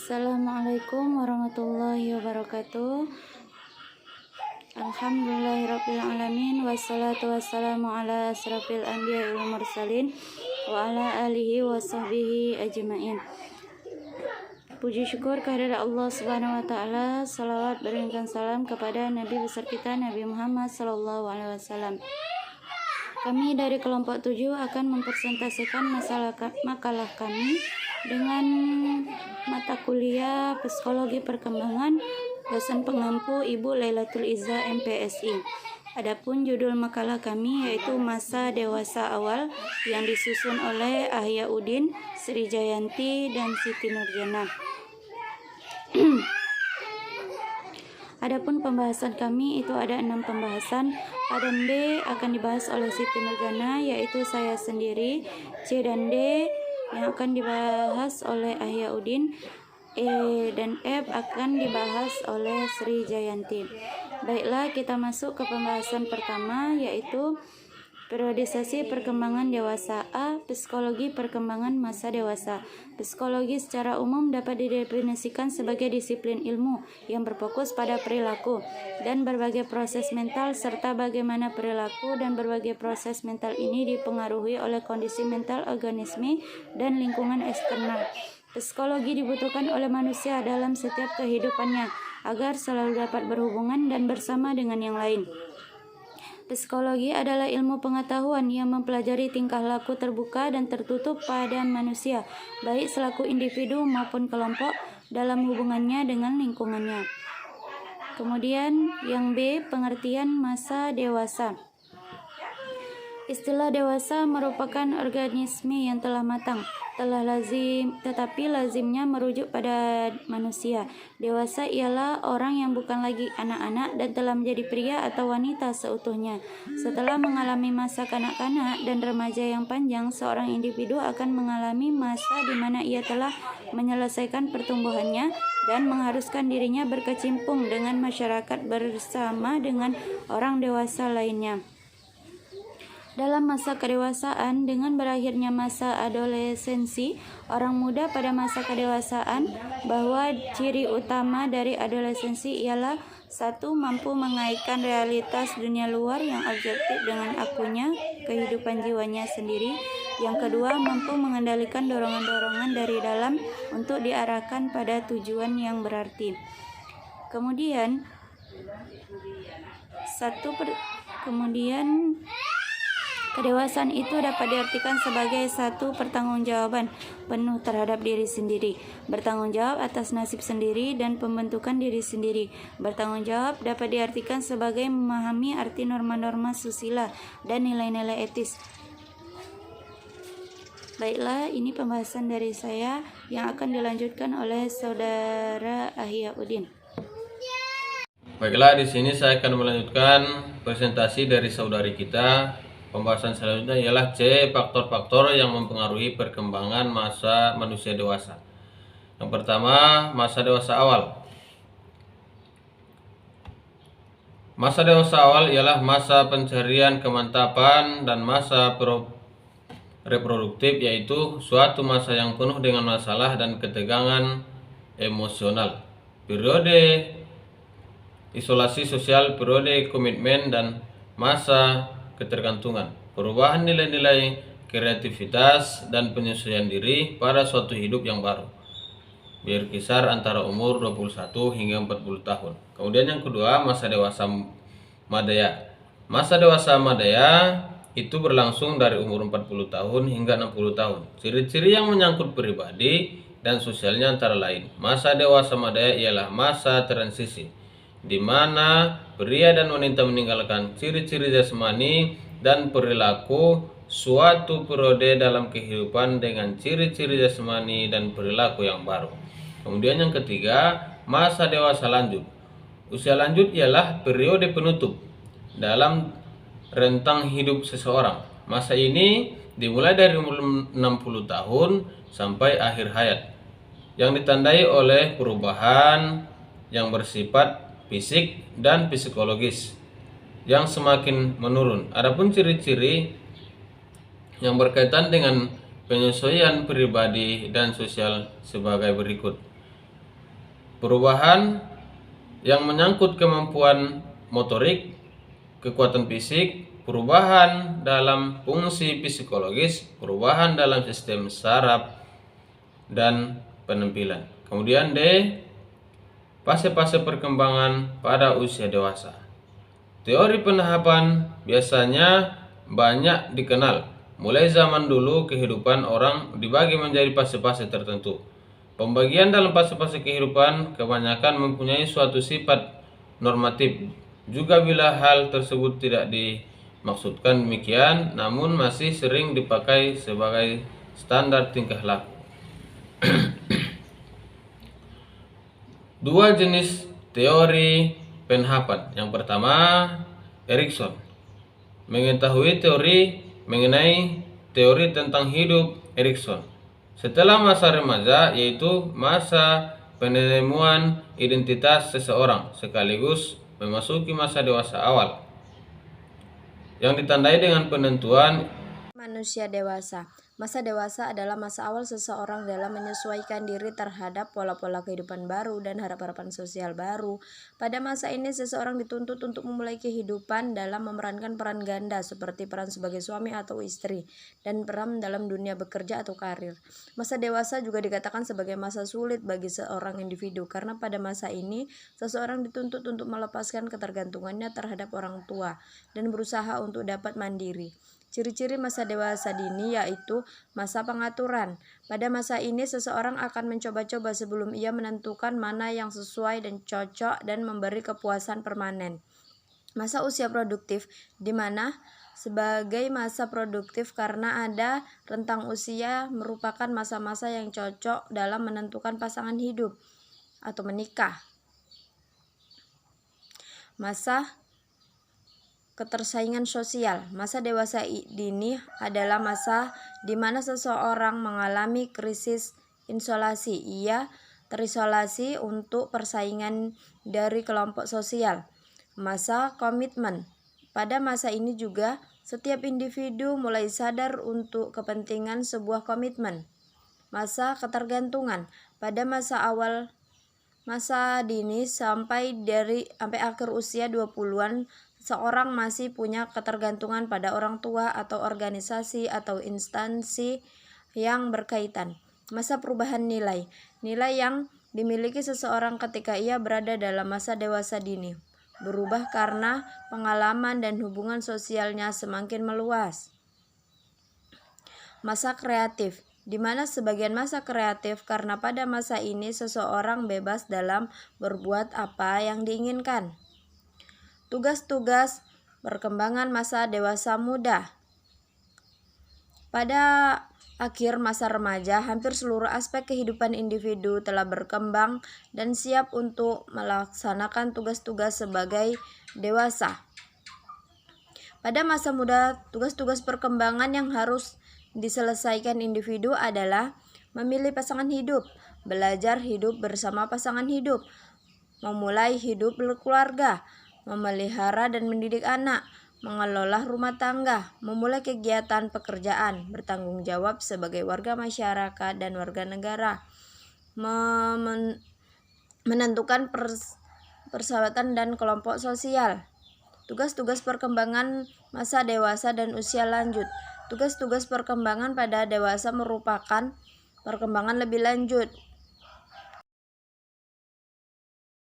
Assalamualaikum warahmatullahi wabarakatuh. Alhamdulillahirrabbilalamin. Wassalatu wassalamu ala asrafil anbiya wal mursalin wa ala alihi wa sahbihi ajma'in. Puji syukur kehadirat Allah subhanahu wa ta'ala. Salawat berikan salam kepada Nabi besar kita Nabi Muhammad sallallahu alaihi wasallam. Kami dari kelompok 7 akan mempresentasikan makalah kami dengan mata kuliah Psikologi Perkembangan, dosen pengampu Ibu Lailatul Izzah MPSI. Adapun judul makalah kami yaitu Masa Dewasa Awal yang disusun oleh Ahya Udin, Sri Jayanti, dan Siti Nurjana. Adapun pembahasan kami itu ada 6 pembahasan. A dan B akan dibahas oleh Siti Nurjana, yaitu saya sendiri. C dan D yang akan dibahas oleh Ahya Udin. E dan F akan dibahas oleh Sri Jayanti. Baiklah, kita masuk ke pembahasan pertama, yaitu periodisasi perkembangan dewasa. A. Psikologi perkembangan masa dewasa. Psikologi secara umum dapat didefinisikan sebagai disiplin ilmu yang berfokus pada perilaku dan berbagai proses mental, serta bagaimana perilaku dan berbagai proses mental ini dipengaruhi oleh kondisi mental organisme dan lingkungan eksternal. Psikologi dibutuhkan oleh manusia dalam setiap kehidupannya agar selalu dapat berhubungan dan bersama dengan yang lain. Psikologi adalah ilmu pengetahuan yang mempelajari tingkah laku terbuka dan tertutup pada manusia, baik selaku individu maupun kelompok dalam hubungannya dengan lingkungannya. Kemudian yang B, pengertian masa dewasa. Istilah dewasa merupakan organisme yang telah matang, tetapi lazimnya merujuk pada manusia. Dewasa ialah orang yang bukan lagi anak-anak dan telah menjadi pria atau wanita seutuhnya. Setelah mengalami masa kanak-kanak dan remaja yang panjang, seorang individu akan mengalami masa di mana ia telah menyelesaikan pertumbuhannya dan mengharuskan dirinya berkecimpung dengan masyarakat bersama dengan orang dewasa lainnya. Dalam masa kedewasaan, dengan berakhirnya masa adolescensi, orang muda pada masa kedewasaan, bahwa ciri utama dari adolescensi ialah 1. Mampu mengaitkan realitas dunia luar yang objektif dengan akunya, kehidupan jiwanya sendiri. Yang kedua, mampu mengendalikan dorongan-dorongan dari dalam untuk diarahkan pada tujuan yang berarti. Kemudian kedewasaan itu dapat diartikan sebagai 1. Pertanggungjawaban penuh terhadap diri sendiri, bertanggung jawab atas nasib sendiri dan pembentukan diri sendiri. Bertanggung jawab dapat diartikan sebagai memahami arti norma-norma susila dan nilai-nilai etis. Baiklah, ini pembahasan dari saya yang akan dilanjutkan oleh saudara Ahya Udin. Baiklah, di sini saya akan melanjutkan presentasi dari saudari kita. Pembahasan selanjutnya ialah C. Faktor-faktor yang mempengaruhi perkembangan masa manusia dewasa. Yang pertama, masa dewasa awal. Masa dewasa awal ialah masa pencarian kemantapan dan masa reproduktif, yaitu suatu masa yang penuh dengan masalah dan ketegangan emosional. Periode isolasi sosial, periode komitmen, dan masa ketergantungan, perubahan nilai-nilai kreativitas dan penyesuaian diri pada suatu hidup yang baru, berkisar antara umur 21 hingga 40 tahun. Kemudian yang kedua, masa dewasa madaya. Masa dewasa madaya itu berlangsung dari umur 40 tahun hingga 60 tahun. Ciri-ciri yang menyangkut pribadi dan sosialnya antara lain. Masa dewasa madaya ialah masa transisi, di mana pria dan wanita meninggalkan ciri-ciri jasmani dan perilaku suatu periode dalam kehidupan dengan ciri-ciri jasmani dan perilaku yang baru. Kemudian yang ketiga, masa dewasa lanjut. Usia lanjut ialah periode penutup dalam rentang hidup seseorang. Masa ini dimulai dari umur 60 tahun sampai akhir hayat, yang ditandai oleh perubahan yang bersifat fisik dan psikologis yang semakin menurun. Adapun ciri-ciri yang berkaitan dengan penyesuaian pribadi dan sosial sebagai berikut. perubahan yang menyangkut kemampuan motorik, kekuatan fisik, perubahan dalam fungsi psikologis, perubahan dalam sistem saraf, dan penampilan. Kemudian D, fase-fase perkembangan pada usia dewasa. Teori penahapan biasanya banyak dikenal. Mulai zaman dulu, kehidupan orang dibagi menjadi fase-fase tertentu. Pembagian dalam fase-fase kehidupan kebanyakan mempunyai suatu sifat normatif. Juga bila hal tersebut tidak dimaksudkan demikian, namun masih sering dipakai sebagai standar tingkah laku. Dua jenis teori penahapan. Yang pertama, Erikson mengetahui teori mengenai teori tentang hidup Erikson. Setelah masa remaja, yaitu masa penemuan identitas seseorang, sekaligus memasuki masa dewasa awal, yang ditandai dengan penentuan manusia dewasa. Masa dewasa adalah masa awal seseorang dalam menyesuaikan diri terhadap pola-pola kehidupan baru dan harapan-harapan sosial baru. Pada masa ini, seseorang dituntut untuk memulai kehidupan dalam memerankan peran ganda seperti peran sebagai suami atau istri dan peran dalam dunia bekerja atau karir. Masa dewasa juga dikatakan sebagai masa sulit bagi seorang individu karena pada masa ini, seseorang dituntut untuk melepaskan ketergantungannya terhadap orang tua dan berusaha untuk dapat mandiri. Ciri-ciri masa dewasa dini yaitu masa pengaturan. Pada masa ini, seseorang akan mencoba-coba sebelum ia menentukan mana yang sesuai dan cocok dan memberi kepuasan permanen. Masa usia produktif, di mana sebagai masa produktif karena ada rentang usia merupakan masa-masa yang cocok dalam menentukan pasangan hidup atau menikah. Masa ketersaingan sosial. Masa dewasa dini adalah masa di mana seseorang mengalami krisis isolasi. Ia terisolasi untuk persaingan dari kelompok sosial. Masa komitmen. Pada masa ini juga setiap individu mulai sadar untuk kepentingan sebuah komitmen. Masa ketergantungan. Pada masa awal masa dini sampai akhir usia 20-an, seorang masih punya ketergantungan pada orang tua atau organisasi atau instansi yang berkaitan. Masa perubahan nilai. Nilai yang dimiliki seseorang ketika ia berada dalam masa dewasa dini berubah karena pengalaman dan hubungan sosialnya semakin meluas. Masa kreatif, di mana sebagian masa kreatif karena pada masa ini seseorang bebas dalam berbuat apa yang diinginkan. Tugas-tugas perkembangan masa dewasa muda. Pada akhir masa remaja, hampir seluruh aspek kehidupan individu telah berkembang dan siap untuk melaksanakan tugas-tugas sebagai dewasa. Pada masa muda, tugas-tugas perkembangan yang harus diselesaikan individu adalah memilih pasangan hidup, belajar hidup bersama pasangan hidup, memulai hidup berkeluarga, memelihara dan mendidik anak, mengelola rumah tangga, memulai kegiatan pekerjaan, bertanggung jawab sebagai warga masyarakat dan warga negara, menentukan persahabatan dan kelompok sosial. Tugas-tugas perkembangan masa dewasa dan usia lanjut. Tugas-tugas perkembangan pada dewasa merupakan perkembangan lebih lanjut